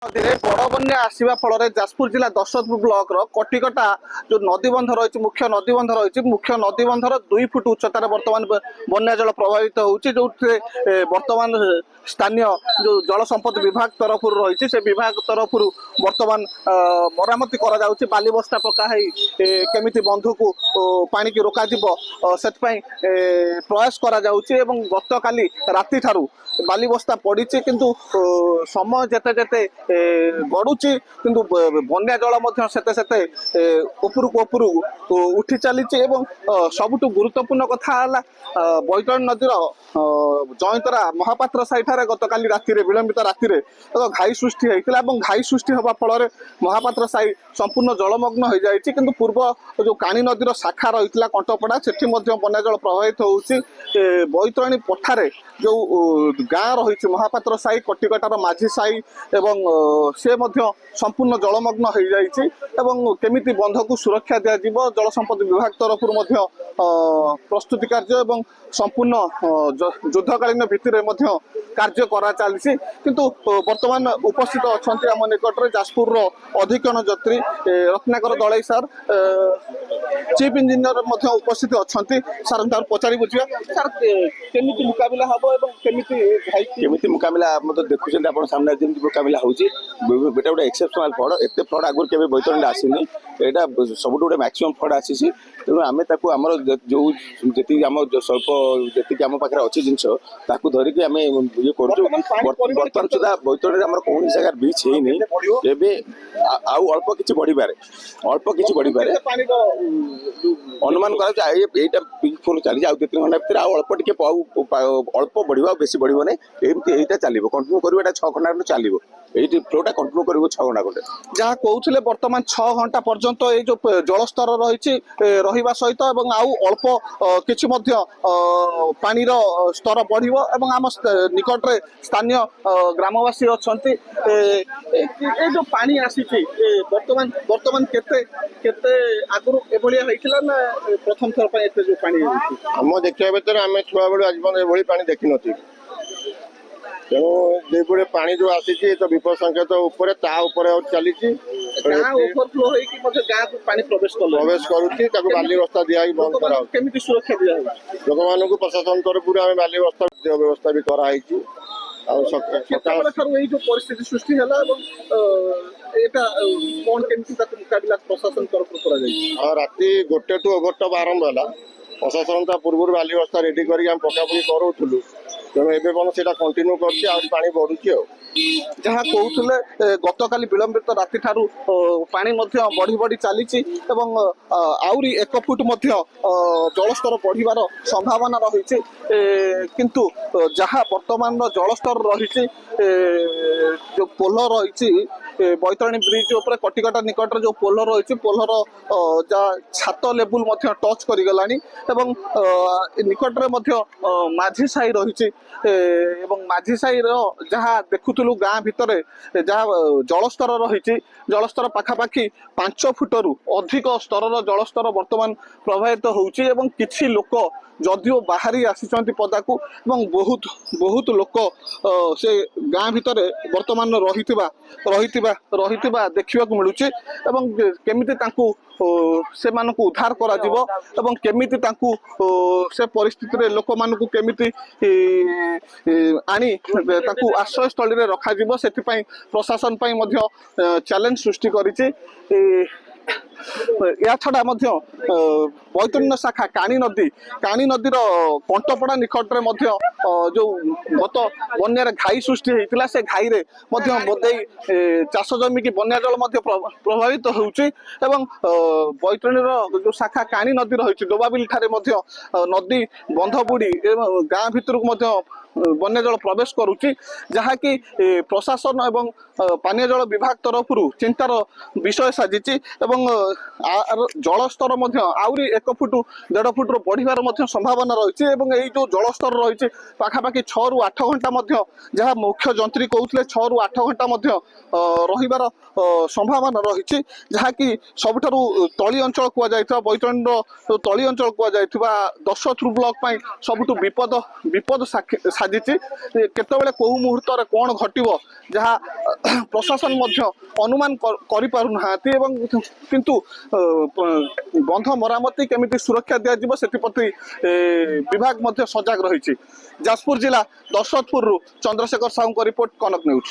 नदी बड़ बन्या आसवा फल जाजपुर जिला दशरथपुर ब्लॉक कटिकटा जो नदीबंध रही मुख्य नदीबंध रही मुख्य नदीबंधर 2 फुट उच्चतार बर्तमान बन्या जल प्रभावित होउछि जो बर्तमान स्थानीय जो जल संपद विभाग तरफ रही से विभाग तरफ बर्तमान मरामती करा जाउछि बाली बस्ता पका केमिति बंधु को पानी की रोका जिवो सेतपई प्रयास करा जाउछि एवं गतकाली राति ठारू बाली बस्ता पड़ी किंतु समय जेते जेते गड़ुची किंतु बन्या जल सेते सेते उपरकू उपरकू उठी चली सबुठ गुरुत्वपूर्ण कथा बैतरणी नदीर जयंतरा महापात्र साइठारे गतकाली राति विलंबित राति घाई सृष्टि होता घाई सृष्टि हवा फल महापात्र साई संपूर्ण जलमग्न हो जाए किंतु पूर्व जो काणी नदीर शाखा रही कंटपड़ा से बन्या जल प्रभावित होउछि बैतरणी पठारे जो गाँ रही महापात्र साई कटिकटार माझी साई एवं से संपूर्ण जलमग्न हो जाइए केमिति बंध को सुरक्षा दिज्व जल संपद विभाग तरफ प्रस्तुति कार्य एवं संपूर्ण युद्धकालीन भित्तिरे कार्य करा चली किंतु वर्तमान उपस्थित अच्छा आम निकट में जाजपुर अधीक्षण जत्री Ratnakar Dalai sir chief engineer उपस्थित अच्छा सर पचारि बुझा सर केमिति मुकाबिला हम केमिति मुकाबिला देखुं आप सामने जमी मुकाबिला होता गोटे एक्सेप्शनल फ्लड एत फ्लड आगुरी के बैतरणी आसनी यहाँ सब गोटे मैक्सीम फ्लड आसी तेणु आम आमर जो जी आम स्वल्प जी आम पाखे अच्छी जिनस धरिकी आम ये बर्तमान सुधा बैतरणी आम कौन जगह बीच है आउ अल्प किसी बढ़िपारे अनुमान करा फोन चली 2-3 घंटा भर अल्प टे अल्प बढ़ा बेसी बढ़ो ना एमती चलो कंटिन्यू कर 6 घंटा चलो ये फ्लोटा कंटिन्यू कर 6 घंटा खंडे जहाँ कहते बर्तमान 6 घंटा पर्यंत ये जो जलस्तर रही रहा सहित आउ अल्प किछि पानी स्तर बढ़ो एवं आम निकट में स्थानीय ग्रामवासी अच्छा जो पानी आसी बर्तमान बर्तमान केते केते आगुरु एभलिया होइथिला ना प्रथम थर पर एते जो पानी हम देखिया भीतर आम छुआ बेलू आज एभली पानी देखी नी तेणु जो पानी जो आसी तो विपद संकेत उपर चली ओवरफ्लो गाँ को पानी प्रवेश करुच्ची बाली बस्ता दिया बंद करा केमिति सुरक्षा दिया लोक मान प्रशासन तरफ आम बाली बस्ता व्यवस्था भी कराई जो परिस्थिति सृष्टि है मुकाबिला प्रशासन तरफ राति 1 टू ओभरटप आरंभ है प्रशासन पूर्व बाली बस्ता रेडी कर पकापी करूँ तेणु एवं से कंटिन्यू कर पानी बढ़ुची जहाँ कहते गतकाली विलंबित राति ठारू पानी बढ़ी बढ़ी चली आउरी 1 फुट जलस्तर बढ़िबार संभावना रही किंतु जहाँ वर्तमान जलस्तर रही जो पोल रही बैतरणी ब्रिज उपर कटिकटा निकट जो पोल रही पोलर छात लेवल टच करगलानी निकट में माझी साई रही माझी साई जहाँ देखुलु गाँ भितर जहाँ जलस्तर रही जलस्तर पखापाखि 5 फुटरू अधिक स्तर जलस्तर वर्तमान प्रभावित होउछि किछि लोक जदिओ बाहरी आसी पदा को बहुत बहुत लोक से गाँ भितर वर्तमान रही देखा मिलूँ केमिति तांकु से मानकु उद्धार करा जिवो एवं केमिति तांकु से परिस्थिति लोक मानकु केमिति आनी तांकु आश्रय स्थली रे रखा जिवो सेति प्रशासन चैलेंज सृष्टि करिछि या छड़ा बैतरणी शाखा काणी नदीर कंटपड़ा निकट में जो गत बन्यार घाई सृष्टि होता से घाई रे बोधे चाष जमी की बन्या जल प्रभावित होउछि बैतरणी जो शाखा काणी नदी रही डोबाबिल ठारे नदी बंध बुड़ी गाँ भितर बन्या जल प्रवेश करुच्ची जहाँकि प्रशासन एवं पानीय जल विभाग तरफ चिंतार विषय साजिची जलस्तर आउरी 1 फुट 1.5 फुट बढ़िबार संभावना रही जो जलस्तर रही पाखापाखि 6 ରୁ 8 घंटा जहाँ मुख्य जंत्री कहते 6 ରୁ 8 घंटा रहिबार संभावना रही जहाँकि सबुठारु तली अंचल कहुई बैतरणी तली अंचल कहुई दशरथपुर ब्लॉक सबुठु विपद विपद ସାଜିଛି। କେତେବେଳେ କୋଉ ମୁହୂର୍ତ୍ତରେ କ'ଣ ଘଟିବ ଯାହା ପ୍ରଶାସନ ମଧ୍ୟ ଅନୁମାନ କରିପାରୁନାହାନ୍ତି ଏବଂ କିନ୍ତୁ ବନ୍ଧ ମରାମତି କେମିତି ସୁରକ୍ଷା ଦିଆଯିବ ସେଥିପ୍ରତି ବିଭାଗ ମଧ୍ୟ ସଜାଗ ରହିଛି। ଯାଜପୁର ଜିଲ୍ଲା ଦଶରଥପୁରରୁ ଚନ୍ଦ୍ରଶେଖର ସାହୁଙ୍କ ରିପୋର୍ଟ, କନକ ନ୍ୟୁଜ୍।